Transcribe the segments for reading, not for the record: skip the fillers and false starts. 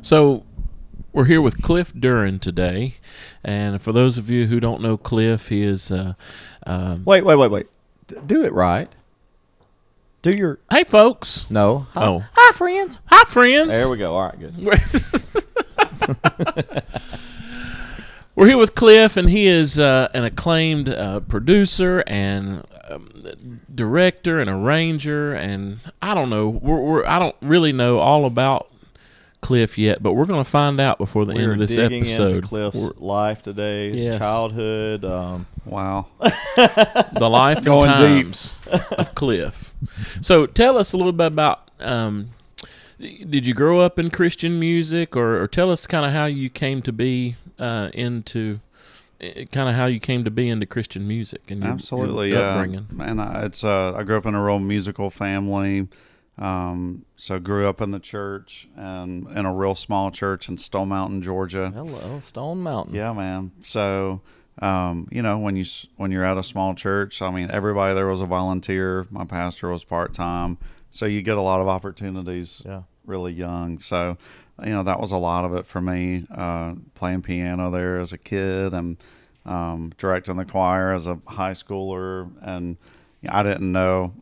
So we're here with Cliff Duren today, and for those of you who don't know Cliff, he is. Wait. Do it right. Do your. Hey, folks. No. Hi. Oh. Hi, friends. Hi, friends. There we go. All right, good. We're here with Cliff, and he is an acclaimed producer and director and arranger, and I don't know. I don't really know all about Cliff yet, but we're going to find out before the end of this digging episode. Into Cliff's life today, his childhood. Wow. The life and Going times of Cliff. So tell us a little bit about, did you grow up in Christian music, or tell us kind of how you came to be into Christian music and your, Absolutely, your yeah. upbringing. And I grew up in a real musical family. So grew up in the church and in a real small church in Stone Mountain, Georgia. Hello, Stone Mountain. Yeah, man. So, when you're at a small church, I mean, everybody there was a volunteer. My pastor was part-time. So you get a lot of opportunities really young. So, that was a lot of it for me, playing piano there as a kid and directing the choir as a high schooler. And I didn't know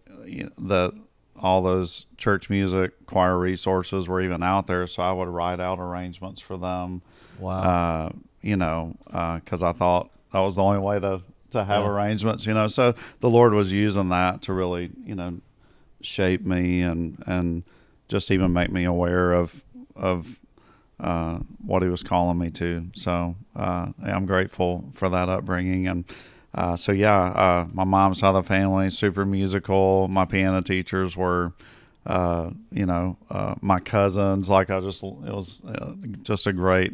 that all those church music choir resources were even out there, so I would write out arrangements for them. Wow. Because I thought that was the only way to have arrangements. So the Lord was using that to really shape me and just even make me aware of what He was calling me to. So I'm grateful for that upbringing. And my mom's side of the family, super musical. My piano teachers were, my cousins. It was just a great,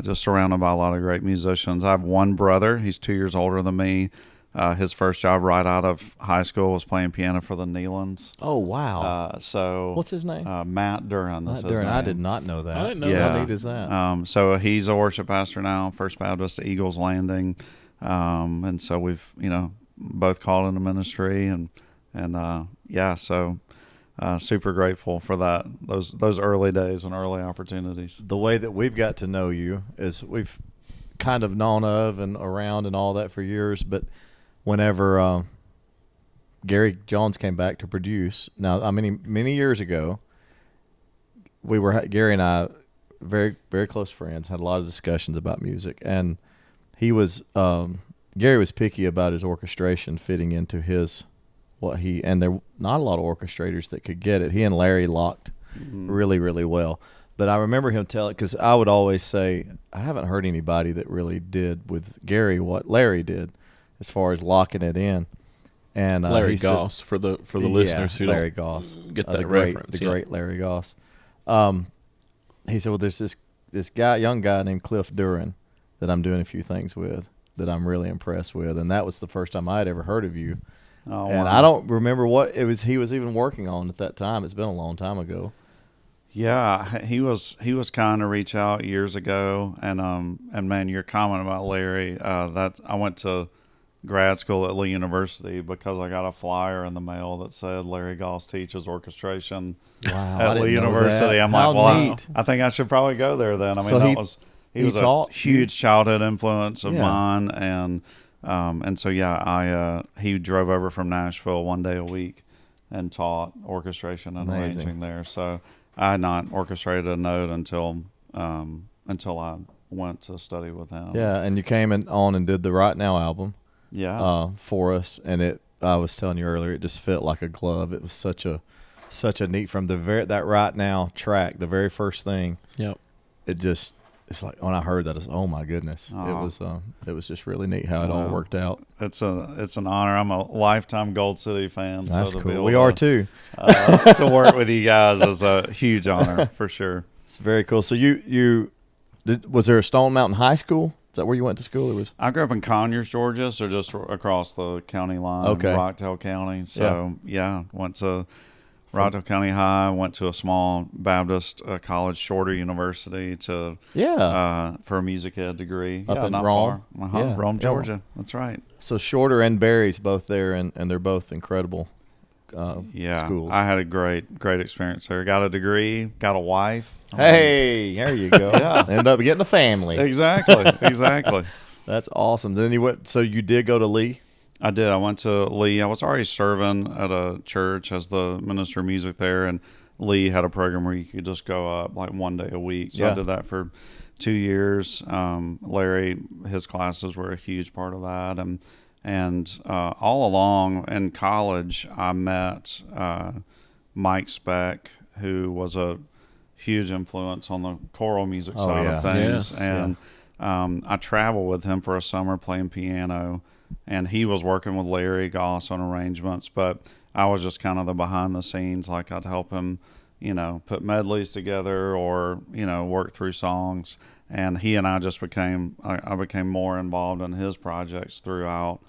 just surrounded by a lot of great musicians. I have one brother. He's 2 years older than me. His first job right out of high school was playing piano for the Neelands. Oh, wow. What's his name? Matt Duren. Matt Duren. I did not know that. I didn't know that. How neat is that? So he's a worship pastor now, First Baptist Eagles Landing. And so we've, both called into ministry so super grateful for that, those early days and early opportunities. The way that we've got to know you is we've kind of known of and around and all that for years, but whenever Gary Jones came back to produce, now, many years ago, Gary and I, very, very close friends, had a lot of discussions about music, and he was Gary was picky about his orchestration fitting into and there not a lot of orchestrators that could get it. He and Larry locked really, really well. But I remember him telling, because I would always say, I haven't heard anybody that really did with Gary what Larry did as far as locking it in. And Larry Goss, for the listeners who Larry don't Goss, get that reference. the great Larry Goss. He said, well, there's this young guy named Cliff Duren that I'm doing a few things with that I'm really impressed with. And that was the first time I had ever heard of you. Oh, and wow. I don't remember what it was he was even working on at that time. It's been a long time ago. Yeah, he was kind of reach out years ago. And man, your comment about Larry, I went to grad school at Lee University because I got a flyer in the mail that said Larry Goss teaches orchestration at Lee University. I'm like, well, I think I should probably go there then. He was a huge childhood influence of mine, and he drove over from Nashville one day a week and taught orchestration and arranging there. So I had not orchestrated a note until I went to study with him. Yeah, and you came on and did the Right Now album. Yeah. For us, and I was telling you earlier, it just fit like a glove. It was such a neat from that Right Now track, the very first thing. Yep. It's like when I heard that, oh my goodness! It was just really neat how it all worked out. It's an honor. I'm a lifetime Gold City fan. That's so cool. We are too. To work with you guys is a huge honor for sure. It's very cool. So was there a Stone Mountain High School? Is that where you went to school? I grew up in Conyers, Georgia, so just across the county line, Rockdale County. So went to Rockdale County High, went to a small Baptist college, Shorter University for a music ed degree. Up in not Rome. far. Rome, Georgia. That's right. So Shorter and Barry's both there, and they're both incredible schools. I had a great experience there. Got a degree, got a wife. Hey, there you go. Yeah. Ended up getting a family. Exactly. That's awesome. Then you went. So you did go to Lee. I did. I went to Lee. I was already serving at a church as the minister of music there, and Lee had a program where you could just go up like one day a week. So I did that for 2 years. Larry, his classes were a huge part of that, and all along in college, I met Mike Speck, who was a huge influence on the choral music side of things, and I traveled with him for a summer playing piano. And he was working with Larry Goss on arrangements, but I was just kind of the behind the scenes. Like I'd help him, put medleys together or, work through songs. And he and I just I became more involved in his projects throughout.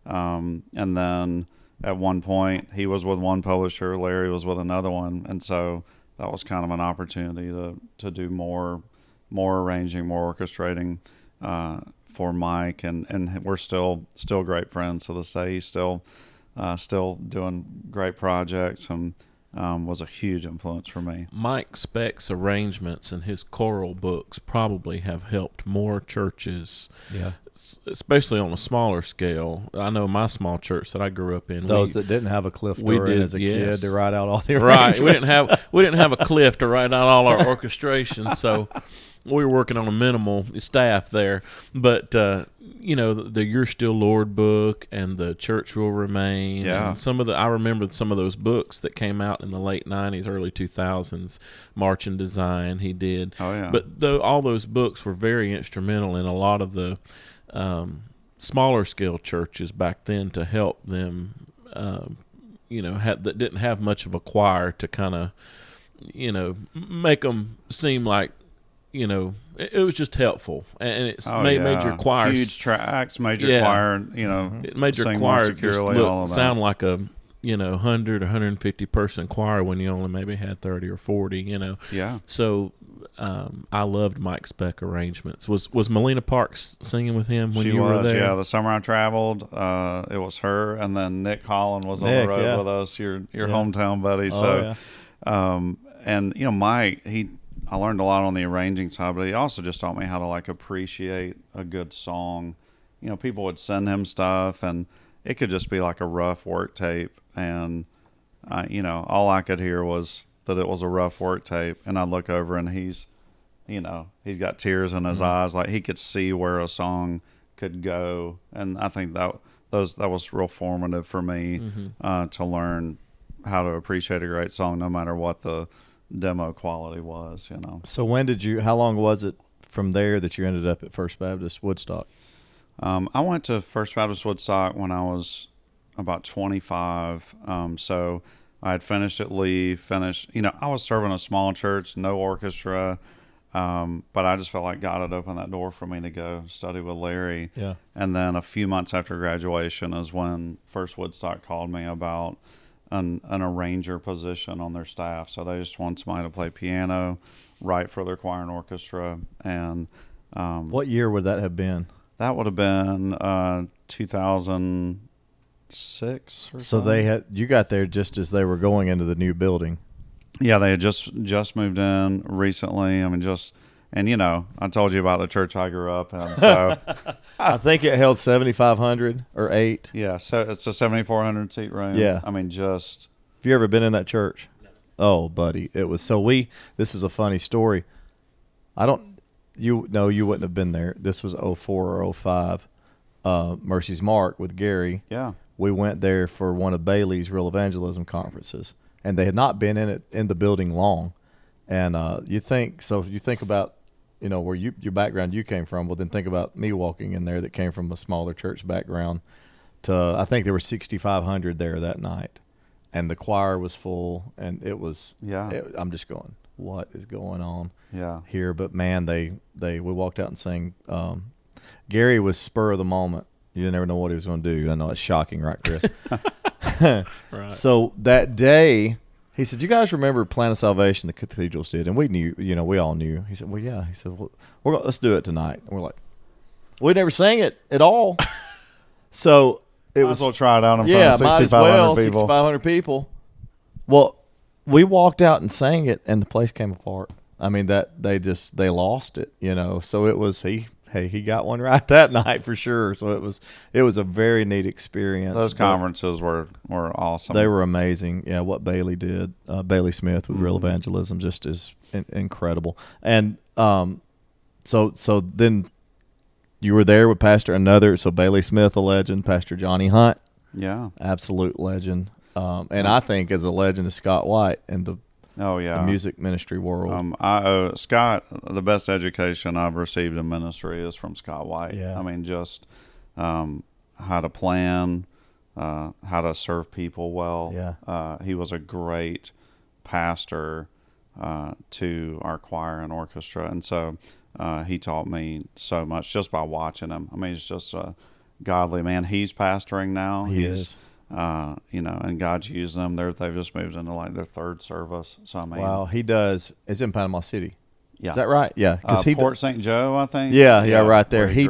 And then at one point he was with one publisher, Larry was with another one. And so that was kind of an opportunity to do more arranging, more orchestrating, for Mike, and we're still great friends to this day. He's still doing great projects, and was a huge influence for me. Mike Speck's arrangements and his choral books probably have helped more churches, especially on a smaller scale. I know my small church that I grew up in. Those that didn't have a Cliff Duren as a kid to write out all the arrangements. Right, we didn't have a Cliff to write out all our orchestrations, so we were working on a minimal staff there. But the You're Still Lord book and the Church Will Remain. Yeah. And I remember some of those books that came out in the late 90s, early 2000s. March and Design he did. Oh, yeah. But all those books were very instrumental in a lot of the smaller scale churches back then to help them, that didn't have much of a choir to kind of, make them seem like, it was just helpful, and it made your choir huge tracks, made your choir, it made your choir just sound like a 100 or 150 person choir when you only maybe had 30 or 40. So I loved Mike Speck arrangements. Was Melina Parks singing with him when you were there? Yeah, the summer I traveled, it was her, and then Nick Holland was on the road with us, your hometown buddy. And Mike, I learned a lot on the arranging side, but he also just taught me how to appreciate a good song. People would send him stuff, and it could just be like a rough work tape, and all I could hear was that it was a rough work tape, and I'd look over and he's got tears in his eyes, like he could see where a song could go, and I think that was real formative for me to learn how to appreciate a great song, no matter what the demo quality was. So how long was it from there that you ended up at First Baptist Woodstock? I went to First Baptist Woodstock when I was about 25. So I had finished at Lee, I was serving a small church, no orchestra, but I just felt like God had opened that door for me to go study with Larry. Yeah. And then a few months after graduation is when First Woodstock called me about an arranger position on their staff. So they just want somebody to play piano, write for their choir and orchestra. And what year would that have been? That would have been 2006 or so. You got there just as they were going into the new building. Yeah, they had just moved in recently. And I told you about the church I grew up in. So I think it held 7,500 or 8. Yeah, so it's a 7,400 seat room. Yeah. Have you ever been in that church? No. Oh, buddy. It was this is a funny story. You wouldn't have been there. This was 04 or 05. Mercy's Mark with Gary. Yeah. We went there for one of Bailey's Real Evangelism conferences, and they had not been in the building long. And you think about where your background you came from. Well, then think about me walking in there that came from a smaller church background. I think there were 6,500 there that night, and the choir was full, and it was. Yeah. I'm just going, what is going on? Yeah. Here, but man, we walked out and sang. Gary was spur of the moment. You never know what he was going to do. I know it's shocking, right, Chris? Right. So that day. He said, "You guys remember Plan of Salvation the cathedrals did?" And we knew, we all knew. He said, "Well, yeah." He said, "Well, let's do it tonight." And we're like, "We never sang it at all." So It Might as well try it out in front yeah, of might as 6,500 well, people. 6,500 people. Well, we walked out and sang it, and the place came apart. I mean, they lost it, you know. So it was he got one right that night for sure. So it was a very neat experience. Those conferences were awesome. They were amazing. Yeah, what Bailey did, Bailey Smith with Real Evangelism, just is incredible. And so then you were there with so Bailey Smith, a legend, Pastor Johnny Hunt, yeah, absolute legend, and I think as a legend is Scott White and the music ministry world. I owe Scott the best education I've received in ministry is from Scott White. Yeah. I mean, just how to plan, how to serve people well. Yeah. He was a great pastor to our choir and orchestra, and so he taught me so much just by watching him. I mean, he's just a godly man. He's pastoring now. He's and God's using them. They've just moved into like their third service. So I mean, wow, he does. It's in Panama City. Yeah. Is that right? Yeah, because Port St. Joe, I think. Yeah, right there. He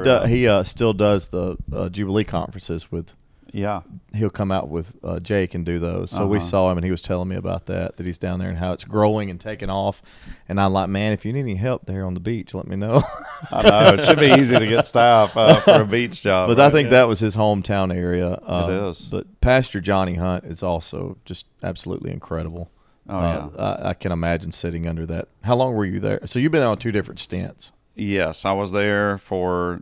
still does the Jubilee conferences with. Yeah, he'll come out with Jake and do those. So we saw him, and he was telling me about that he's down there and how it's growing and taking off. And I'm like, man, if you need any help there on the beach, let me know. I know it should be easy to get staff for a beach job. But right? I think that was his hometown area. It is. But Pastor Johnny Hunt is also just absolutely incredible. Oh yeah, I can imagine sitting under that. How long were you there? So you've been on 2 different stints. Yes, I was there for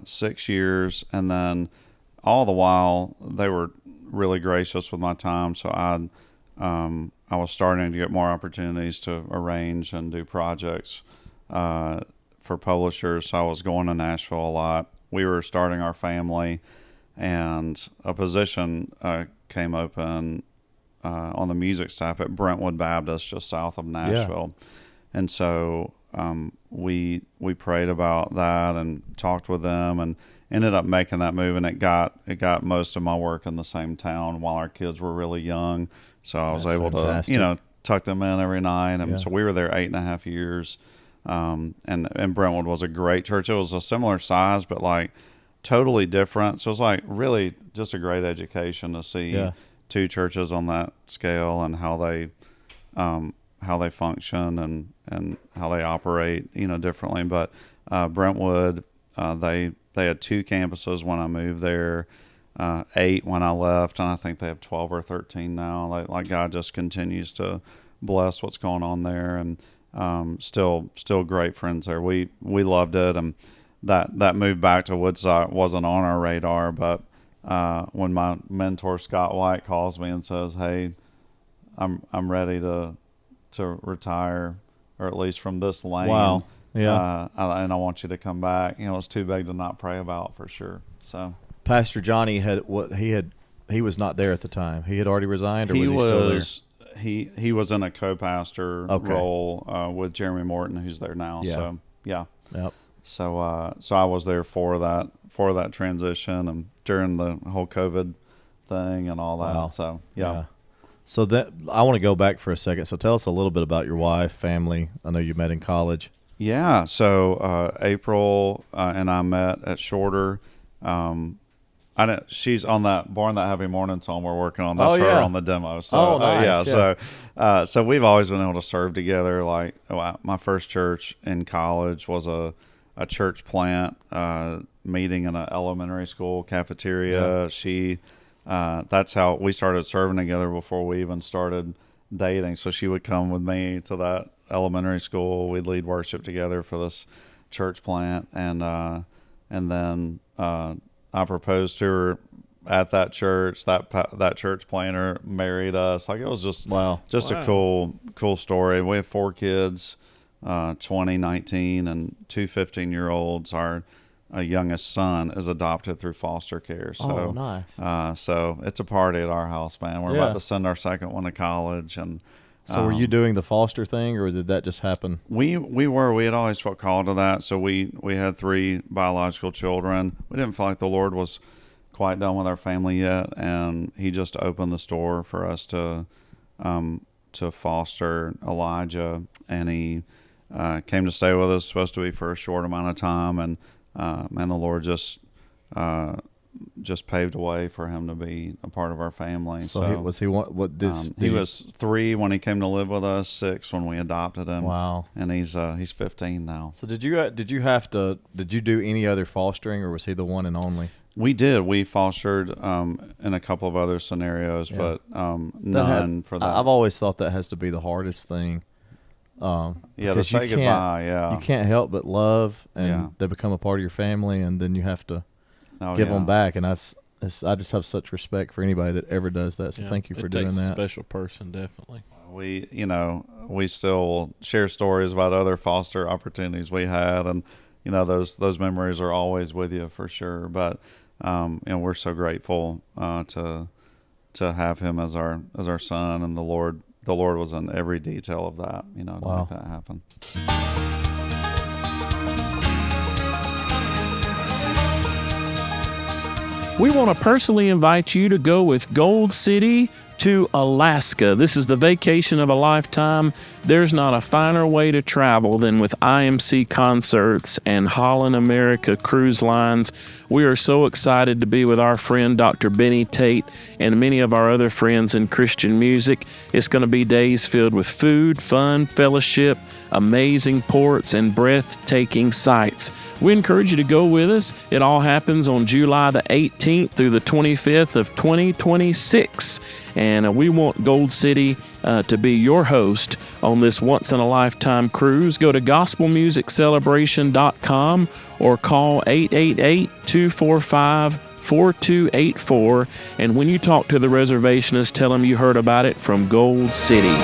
6 years, and then all the while they were really gracious with my time. So I was starting to get more opportunities to arrange and do projects for publishers. So I was going to Nashville a lot. We were starting our family, and a position came open on the music staff at Brentwood Baptist, just south of Nashville. Yeah. And so we prayed about that and talked with them and ended up making that move, and it got most of my work in the same town while our kids were really young. So I was able to, tuck them in every night. And so we were there 8.5 years. And Brentwood was a great church. It was a similar size, but like totally different. So it was like really just a great education to see 2 churches on that scale and how they function and how they operate, differently. But Brentwood, they had 2 campuses when I moved there, 8 when I left, and I think they have 12 or 13 now. Like God just continues to bless what's going on there, and still great friends there. We loved it, and that move back to Woodside wasn't on our radar. But when my mentor Scott White calls me and says, "Hey, I'm ready to retire, or at least from this lane." Wow. Yeah. And I want you to come back. It's too big to not pray about for sure. So Pastor Johnny he was not there at the time. He had already resigned, or was he still there? He was in a co-pastor role with Jeremy Morton, who's there now. Yeah. So yeah. Yep. So I was there for that transition and during the whole COVID thing and all that. Wow. So yeah. So that I want to go back for a second. So tell us a little bit about your wife, family. I know you met in college. Yeah. So April and I met at Shorter. She's on that Born That Happy Morning song we're working on. That's her on the demo. So nice. So we've always been able to serve together. Like my first church in college was a church plant meeting in an elementary school cafeteria. Yeah. That's how we started serving together before we even started dating. So she would come with me to that elementary school. We'd lead worship together for this church plant, and then I proposed to her at that church. That church planter married us. Like it was just a cool story. We have 4 kids, 20, 19, and 2 15-year-olds. Our youngest son is adopted through foster care. So nice. So it's a party at our house, man. We're about to send our second one to college, and so were you doing the foster thing, or did that just happen? We had always felt called to that. So we had 3 biological children. We didn't feel like the Lord was quite done with our family yet, and He just opened the door for us to foster Elijah, and he came to stay with us, supposed to be for a short amount of time, and the Lord just just paved a way for him to be a part of our family. So he was 3 when he came to live with us, 6 when we adopted him. Wow. And he's 15 now. So did you do any other fostering, or was he the one and only? We did. We fostered in a couple of other scenarios, but none for that. I've always thought that has to be the hardest thing. To say goodbye. You can't help but love, and they become a part of your family, and then you have to give them back. And I just have such respect for anybody that ever does that. So thank you for doing that. It takes a special person, definitely. We still share stories about other foster opportunities we had, and those memories are always with you for sure. But we're so grateful to have him as our son, and the Lord was in every detail of that, to make that happen. We want to personally invite you to go with Gold City to Alaska. This is the vacation of a lifetime. There's not a finer way to travel than with IMC Concerts and Holland America Cruise Lines. We are so excited to be with our friend Dr. Benny Tate and many of our other friends in Christian music. It's going to be days filled with food, fun, fellowship, amazing ports, and breathtaking sights. We encourage you to go with us. It all happens on July the 18th through the 25th of 2026. And we want Gold City to be your host on this once-in-a-lifetime cruise. Go to gospelmusiccelebration.com or call 888-245-4284. And when you talk to the reservationist, tell them you heard about it from Gold City.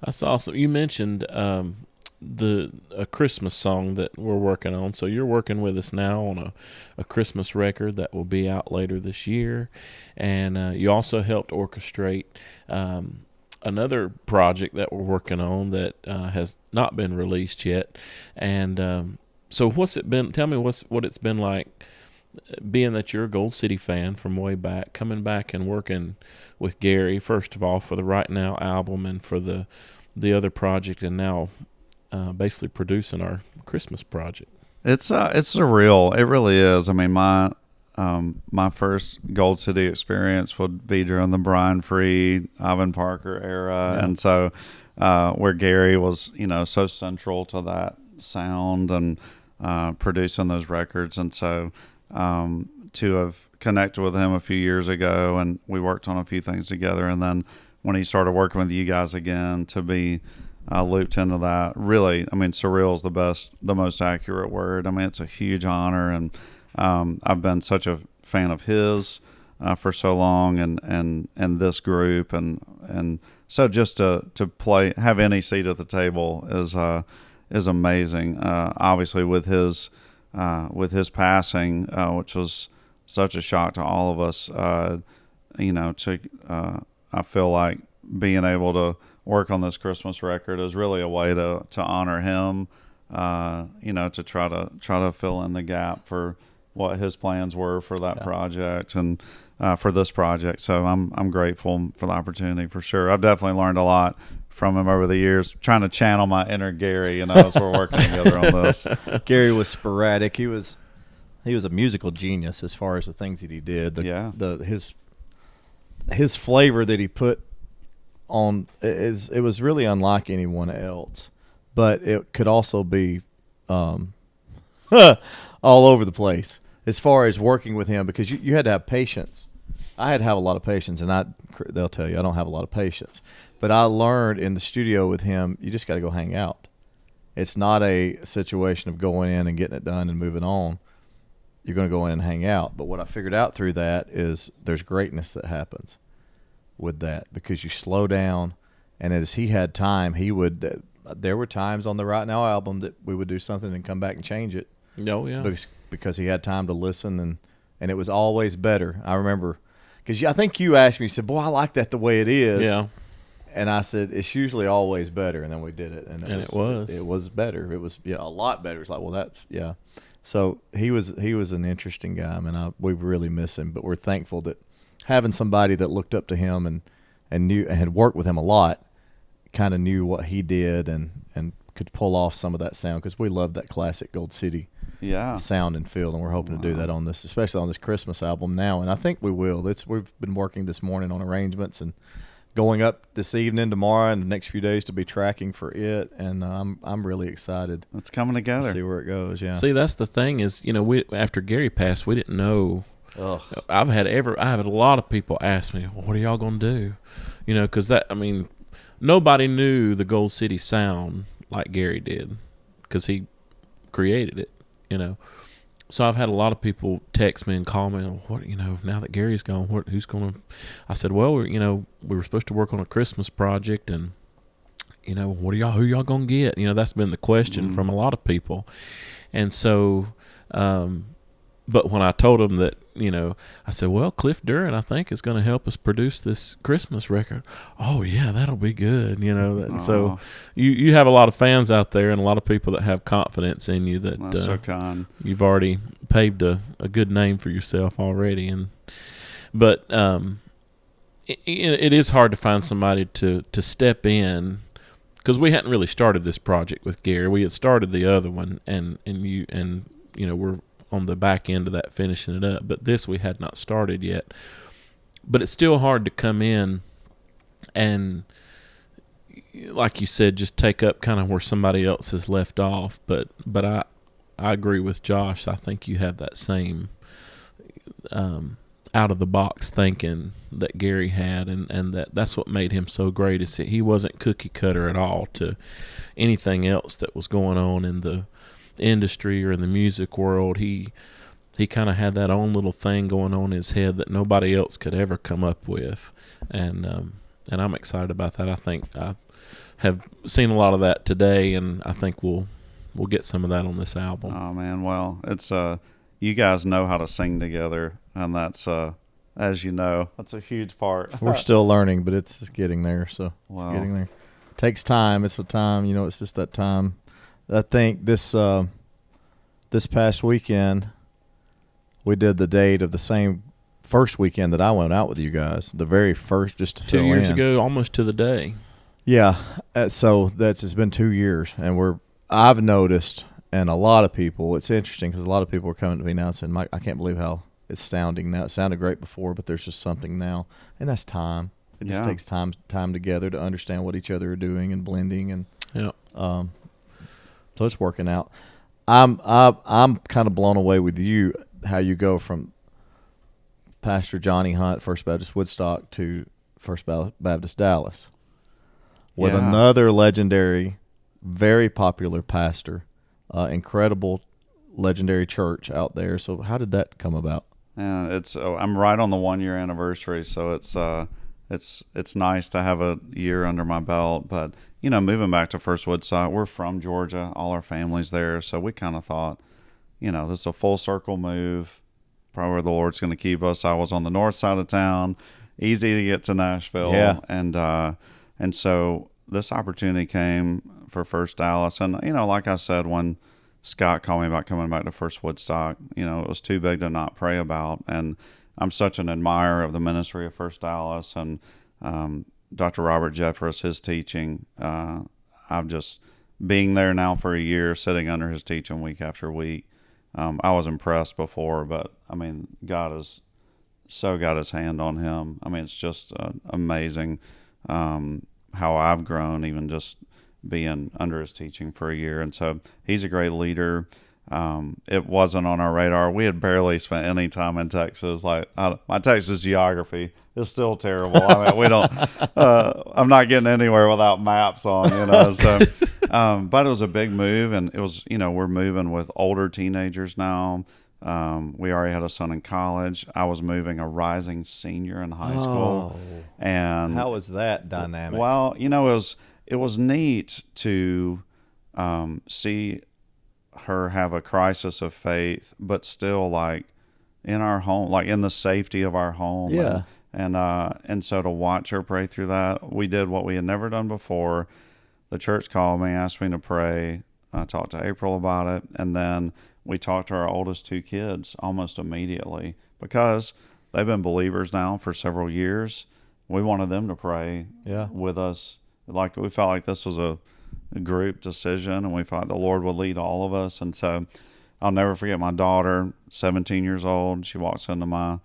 That's awesome. You mentioned a Christmas song that we're working on. So you're working with us now on a Christmas record that will be out later this year. And you also helped orchestrate another project that we're working on that has not been released yet. And so what's it been? Tell me what it's been like, being that you're a Gold City fan from way back, coming back and working with Gary, first of all, for the Right Now album and for the other project, and now basically producing our Christmas project. It's surreal. It really is. I mean, my first Gold City experience would be during the Brian Freed, Ivan Parker era, and so where Gary was, so central to that sound and producing those records, and so to have connected with him a few years ago, and we worked on a few things together, and then when he started working with you guys again, to be looped into that, really, I mean, surreal is the most accurate word. I mean, it's a huge honor, and I've been such a fan of his for so long, and this group, and so just to have any seat at the table is amazing. Obviously, with his passing, which was such a shock to all of us, I feel like being able to work on this Christmas record is really a way to honor him, to try to fill in the gap for what his plans were for that project and for this project. So I'm grateful for the opportunity, for sure. I've definitely learned a lot from him over the years, trying to channel my inner Gary, as we're working together on this. Gary was sporadic. He was a musical genius as far as the things that he did. His flavor that he put on it was really unlike anyone else, but it could also be all over the place as far as working with him, because you had to have patience. I had to have a lot of patience, and they'll tell you I don't have a lot of patience, but I learned in the studio with him, you just got to go hang out. It's not a situation of going in and getting it done and moving on. You're going to go in and hang out. But what I figured out through that is there's greatness that happens with that, because you slow down, and as he had time, there were times on the Right Now album that we would do something and come back and change it. Oh, yeah. Because he had time to listen, and it was always better. I remember, because I think you asked me, you said, boy, I like that the way it is. Yeah. And I said, it's usually always better. And then we did it. It was better. It was a lot better. It's like, well, that's, yeah. So he was an interesting guy, and we really miss him. But we're thankful that having somebody that looked up to him and knew and had worked with him a lot, kind of knew what he did and could pull off some of that sound, because we love that classic Gold City sound and feel, and we're hoping to do that on this, especially on this Christmas album now, and I think we will. We've been working this morning on arrangements and going up this evening, tomorrow, and the next few days to be tracking for it, and I'm really excited. It's coming together. See where it goes. Yeah. See, that's the thing is, we after Gary passed, we didn't know. Ugh. I had a lot of people ask me, well, what are y'all gonna do? Because nobody knew the Gold City sound like Gary did, because he created it. So I've had a lot of people text me and call me, what, now that Gary's gone, who's going to, I said, well, we were supposed to work on a Christmas project, and, who y'all going to get? That's been the question from a lot of people. And so, but when I told them that, I said, well, Cliff Duren, I think, is going to help us produce this Christmas record. Oh, yeah, that'll be good. So you have a lot of fans out there and a lot of people that have confidence in you that that's so kind. You've already paved a good name for yourself already. But it is hard to find somebody to step in, because we hadn't really started this project with Gary. We had started the other one, and we're on the back end of that, finishing it up, but this we had not started yet. But it's still hard to come in and, like you said, just take up kind of where somebody else has left off. But I agree with Josh. I think you have that same out of the box thinking that Gary had, and that's what made him so great, is that he wasn't cookie cutter at all to anything else that was going on in the industry or in the music world. He kind of had that own little thing going on in his head that nobody else could ever come up with, and I'm excited about that. I think I have seen a lot of that today, and I think we'll get some of that on this album. Oh man, well, it's you guys know how to sing together, and that's as you know, that's a huge part. We're still learning, but it's just getting there. So it's getting there. It takes time. It's a time. It's just that time. I think this past weekend we did the date of the same first weekend that I went out with you guys, the very first, just to 2 years ago, almost to the day. Yeah, so it's been 2 years, and I've noticed, and a lot of people, it's interesting because a lot of people are coming to me now and saying, Mike, I can't believe how it's sounding now. It sounded great before, but there's just something now, and that's time. It just takes time together to understand what each other are doing and blending, and so it's working out. I'm kind of blown away with you, how you go from Pastor Johnny Hunt, First Baptist Woodstock, to First Baptist Dallas, with another legendary, very popular pastor, incredible, legendary church out there. So how did that come about? Yeah, I'm right on the 1 year anniversary, so it's nice to have a year under my belt. But moving back to First Woodstock, we're from Georgia, all our family's there, so we kind of thought, this is a full circle move, probably where the Lord's going to keep us. I was on the north side of town, easy to get to Nashville, and so this opportunity came for First Dallas, and like I said, when Scott called me about coming back to First Woodstock, it was too big to not pray about, and I'm such an admirer of the ministry of First Dallas, and Dr. Robert Jeffress, his teaching. I've just being there now for a year, sitting under his teaching week after week. I was impressed before, but God has so got his hand on him. It's just amazing how I've grown, even just being under his teaching for a year. And so he's a great leader. It wasn't on our radar. We had barely spent any time in Texas. My Texas geography is still terrible. We don't. I'm not getting anywhere without maps on. So, but it was a big move, and it was. We're moving with older teenagers now. We already had a son in college. I was moving a rising senior in high school. And how was that dynamic? Well, it was neat to see her have a crisis of faith, but still in our home, in the safety of our home. Yeah. And so to watch her pray through that, we did what we had never done before. The church called me, asked me to pray. I talked to April about it, and then we talked to our oldest two kids almost immediately, because they've been believers now for several years. We wanted them to pray with us. We felt like this was group decision, and we thought the Lord would lead all of us. And so I'll never forget my daughter, 17 years old. She walks into my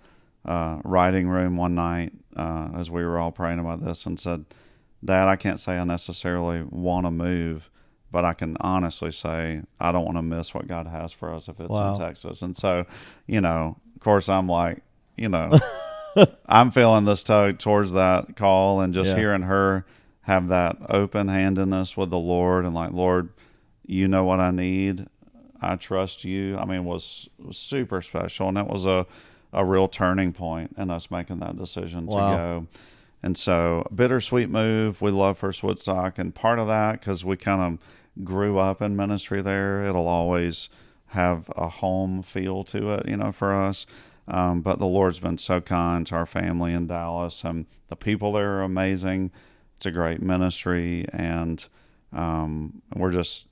writing room one night as we were all praying about this and said, "Dad, I can't say I necessarily want to move, but I can honestly say I don't want to miss what God has for us if it's in Texas." And so, of course, I'm like, I'm feeling this tug towards that call, and just hearing her have that open-handedness with the Lord and like, "Lord, you know what I need. I trust you." I mean, was super special. And it was a real turning point in us making that decision to go. And so, bittersweet move. We love First Woodstock, and part of that, because we kind of grew up in ministry there, it'll always have a home feel to it, for us. But the Lord's been so kind to our family in Dallas, and the people there are amazing. It's a great ministry, and we're just,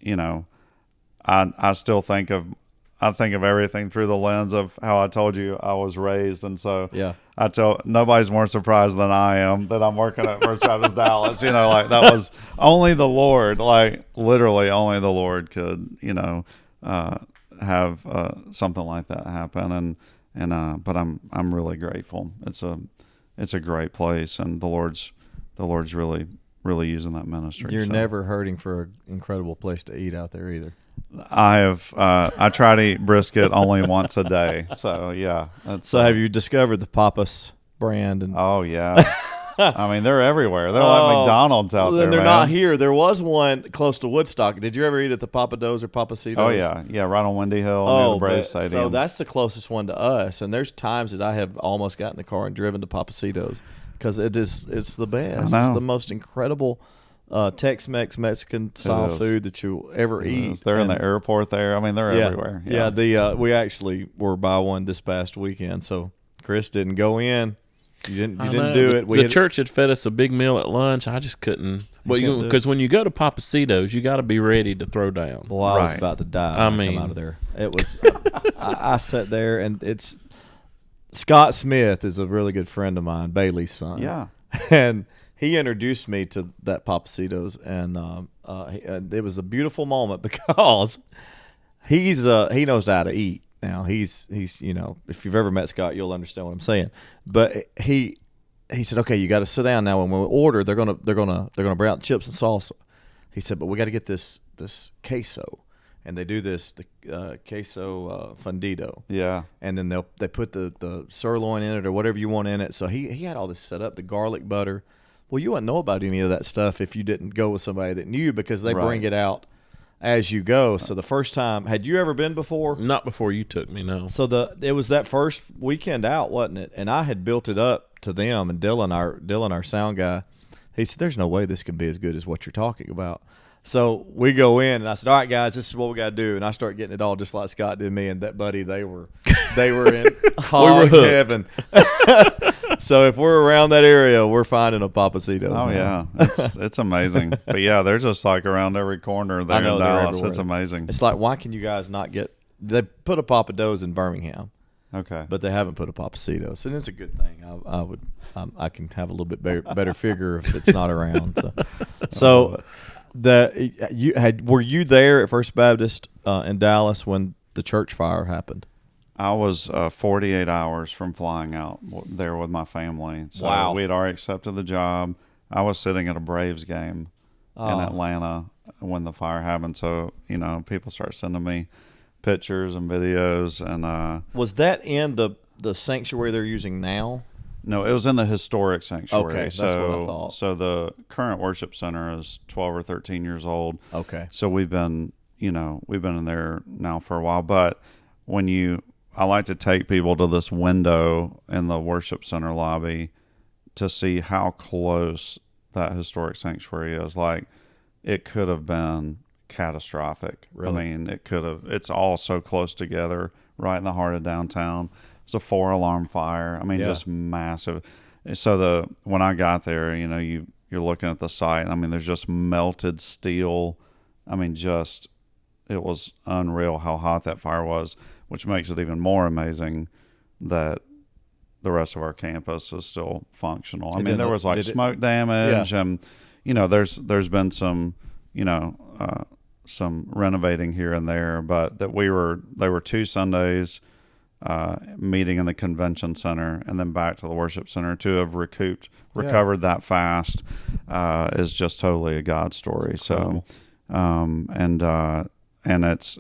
I still think of everything through the lens of how I told you I was raised, and so nobody's more surprised than I am that I'm working at First Baptist Dallas. Like that was only the Lord, like literally only the Lord could, have something like that happen. But I'm really grateful. It's a great place, and the Lord's really using that ministry. You're never hurting for an incredible place to eat out there either. I try to eat brisket only once a day. So yeah. So have you discovered the Pappas brand? Oh yeah. I mean, they're everywhere. They're like McDonald's out there. They're not here. There was one close to Woodstock. Did you ever eat at the Papados or Papacitos? Oh yeah, right on Windy Hill near the Braves Stadium. So that's the closest one to us. And there's times that I have almost got in the car and driven to Papacitos because it's the best. It's the most incredible Tex-Mex Mexican style food that you'll ever eat. They're in the airport there. I mean, they're everywhere. Yeah. We actually were by one this past weekend. So Chris didn't go in. You didn't do it. The church had fed us a big meal at lunch. I just couldn't. Well, because when you go to Papacitos, you got to be ready to throw down. Well, I was about to die when I come out of there. It was. I sat there, and it's Scott Smith is a really good friend of mine, Bailey's son. Yeah, and he introduced me to that Papacitos, and it was a beautiful moment because he knows how to eat. Now he's if you've ever met Scott, you'll understand what I'm saying. But he said, "Okay, you got to sit down now. When we order, they're gonna bring out chips and salsa." He said, "But we got to get this queso," and they do the queso fundido. Yeah, and then they put the sirloin in it or whatever you want in it. So he had all this set up, the garlic butter. Well, you wouldn't know about any of that stuff if you didn't go with somebody that knew, because they bring it out as you go. So the first time, had you ever been before? Not before you took me, no. So it was that first weekend out, wasn't it? And I had built it up to them, and Dylan, our sound guy, he said, "There's no way this can be as good as what you're talking about." So we go in, and I said, "All right, guys, this is what we got to do." And I start getting it all just like Scott did me and that buddy. They were in hog heaven. So if we're around that area, we're finding a Papacitos. Oh now. Yeah, it's amazing. But yeah, they're just like around every corner there in Dallas. It's amazing. It's like, why can you guys not get? They put a Papados in Birmingham. Okay, but they haven't put a Papacitos, and it's a good thing. I can have a little bit better figure if it's not around. So were you there at First Baptist in Dallas when the church fire happened? I was 48 hours from flying out there with my family. So we had already accepted the job. I was sitting at a Braves game in Atlanta when the fire happened. So, people start sending me pictures and videos. And was that in the sanctuary they're using now? No, it was in the historic sanctuary. Okay, that's what I thought. So the current worship center is 12 or 13 years old. Okay. So we've been in there now for a while. But I like to take people to this window in the worship center lobby to see how close that historic sanctuary is. Like, it could have been catastrophic. Really? I mean, it's all so close together right in the heart of downtown. It's a 4-alarm fire. I mean, just massive. So when I got there, you're looking at the site. I mean, there's just melted steel. I mean, it was unreal how hot that fire was, which makes it even more amazing that the rest of our campus is still functional. I mean, there was like smoke damage, and there's been some some renovating here and there, but they were 2 Sundays meeting in the convention center and then back to the worship center. To have recovered that fast is just totally a God story. So, and it's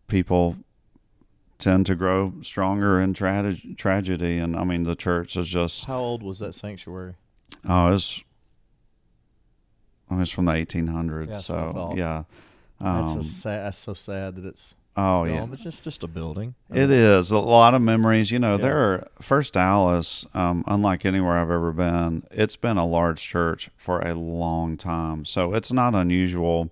people tend to grow stronger in tragedy, and I mean the church is just. How old was that sanctuary? It's from the 1800s. Yeah, so yeah, that's so sad that it's. Oh yeah, it's just a building. It is a lot of memories. There are First Dallas, unlike anywhere I've ever been. It's been a large church for a long time, so it's not unusual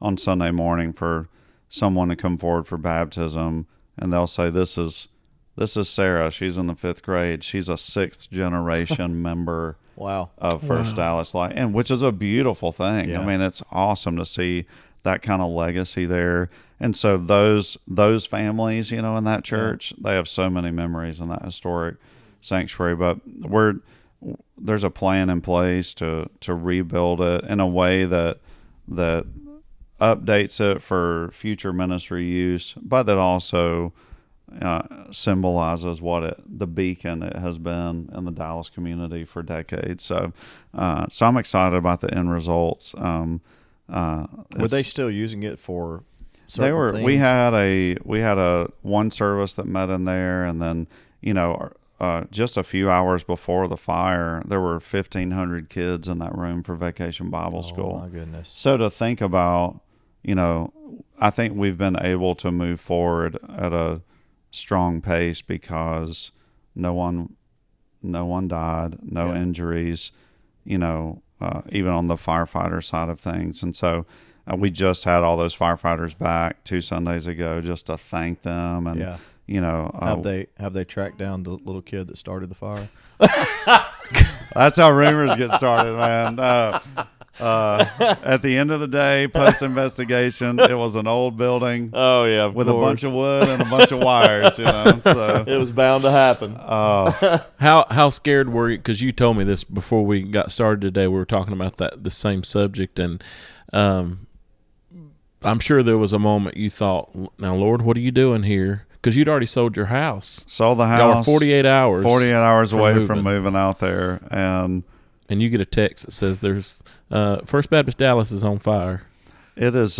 on Sunday morning for someone to come forward for baptism, and they'll say, "This is Sarah. She's in the 5th grade. She's a 6th generation member." Wow. Of First Dallas Light, and which is a beautiful thing. Yeah. I mean, it's awesome to see that kind of legacy there. And so those families, in that church, they have so many memories in that historic sanctuary. But there's a plan in place to rebuild it in a way that updates it for future ministry use, but that also symbolizes the beacon it has been in the Dallas community for decades. So I'm excited about the end results. Were they still using it for? They were. Things? We had a one service that met in there, and then just a few hours before the fire, there were 1,500 kids in that room for Vacation Bible School. Oh my goodness! So to think about, I think we've been able to move forward at a strong pace because no one died, no injuries, even on the firefighter side of things. And so we just had all those firefighters back 2 Sundays ago just to thank them. And, have they tracked down the little kid that started the fire? That's how rumors get started, man. At the end of the day, post investigation, it was an old building. Oh yeah, with a bunch of wood and a bunch of wires. So it was bound to happen. How scared were you? Because you told me this before we got started today. We were talking about the same subject, and I'm sure there was a moment you thought, "Now, Lord, what are you doing here?" Because you'd already sold your house. Sold the house. Y'all were 48 hours. 48 hours away from moving out there, and you get a text that says there's First Baptist Dallas is on fire. It is.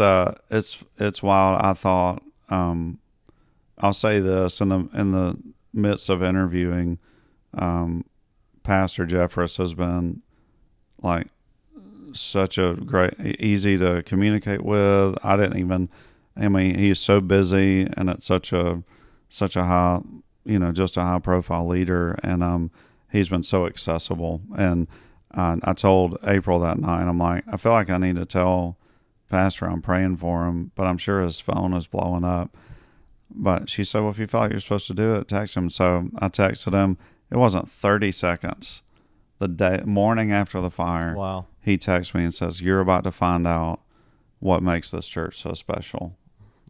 It's wild. I thought. I'll say this in the midst of interviewing. Pastor Jeffress has been like such a great, easy to communicate with. He's so busy, and it's such a high, just a high profile leader, and he's been so accessible. And I told April that night, I'm like, I feel like I need to tell Pastor I'm praying for him, but I'm sure his phone is blowing up. But she said, well, if you feel like you're supposed to do it, text him. So I texted him. It wasn't 30 seconds. The morning after the fire, wow, he texts me and says, you're about to find out what makes this church so special.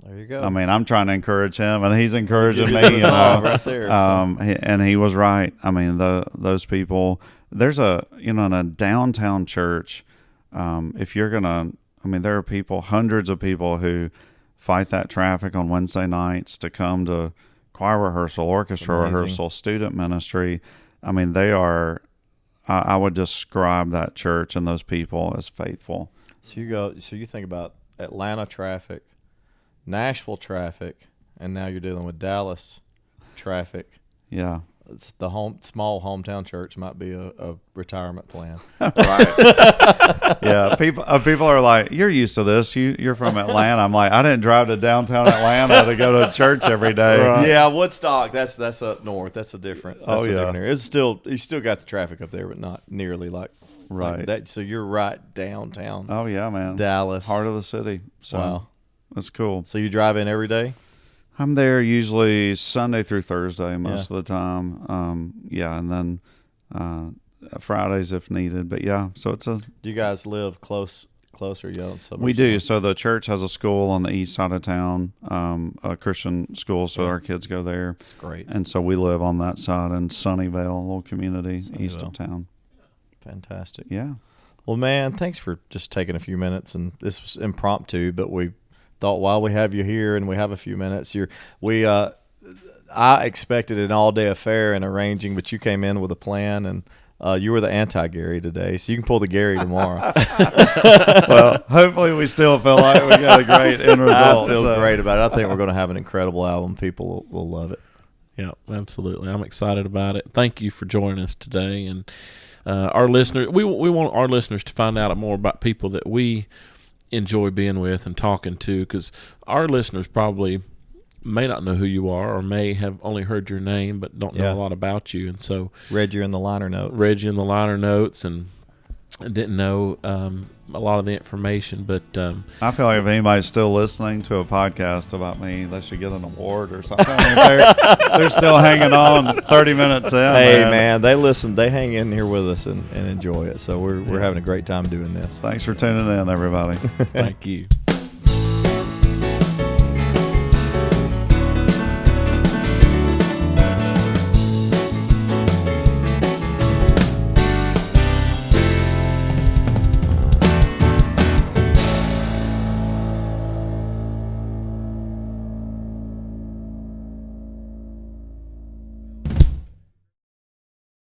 There you go. I mean, I'm trying to encourage him, and he's encouraging me. Right there. And he was right. I mean, those people. There's in a downtown church. If you're gonna, there are people, hundreds of people who fight that traffic on Wednesday nights to come to choir rehearsal, orchestra rehearsal, student ministry. They are. I would describe that church and those people as faithful. So you think about Atlanta traffic, Nashville traffic, and now you're dealing with Dallas traffic. Yeah. It's the small hometown church might be a retirement plan. Right. Yeah. People are like, you're used to this. You're from Atlanta. I'm like, I didn't drive to downtown Atlanta to go to church every day. Right. Yeah, Woodstock. That's up north. That's a different. That's different area. It's still, you still got the traffic up there, but not nearly like right. So you're right downtown. Oh yeah, man. Dallas, heart of the city. So wow, that's cool. So you drive in every day? I'm there usually Sunday through Thursday most of the time. And then Fridays if needed. But yeah, so it's Do you guys live closer? We do. So the church has a school on the east side of town, a Christian school, so our kids go there. That's great. And so we live on that side in Sunnyvale, a little community east of town. Fantastic. Yeah. Well, man, thanks for just taking a few minutes. And this was impromptu, but we thought while we have you here and we have a few minutes, I expected an all-day affair and arranging, but you came in with a plan, and you were the anti-Gary today, so you can pull the Gary tomorrow. Well, hopefully we still feel like we got a great end result. I feel great about it. I think we're going to have an incredible album. People will love it. Yeah, absolutely. I'm excited about it. Thank you for joining us today. And our listeners, we want our listeners to find out more about people that we enjoy being with and talking to, because our listeners probably may not know who you are, or may have only heard your name but don't know a lot about you. And so read you in the liner notes and didn't know a lot of the information. But I feel like if anybody's still listening to a podcast about me, they should get an award or something. They're still hanging on 30 minutes in. Hey, man, they listen. They hang in here with us and enjoy it. So we're having a great time doing this. Thanks for tuning in, everybody. Thank you.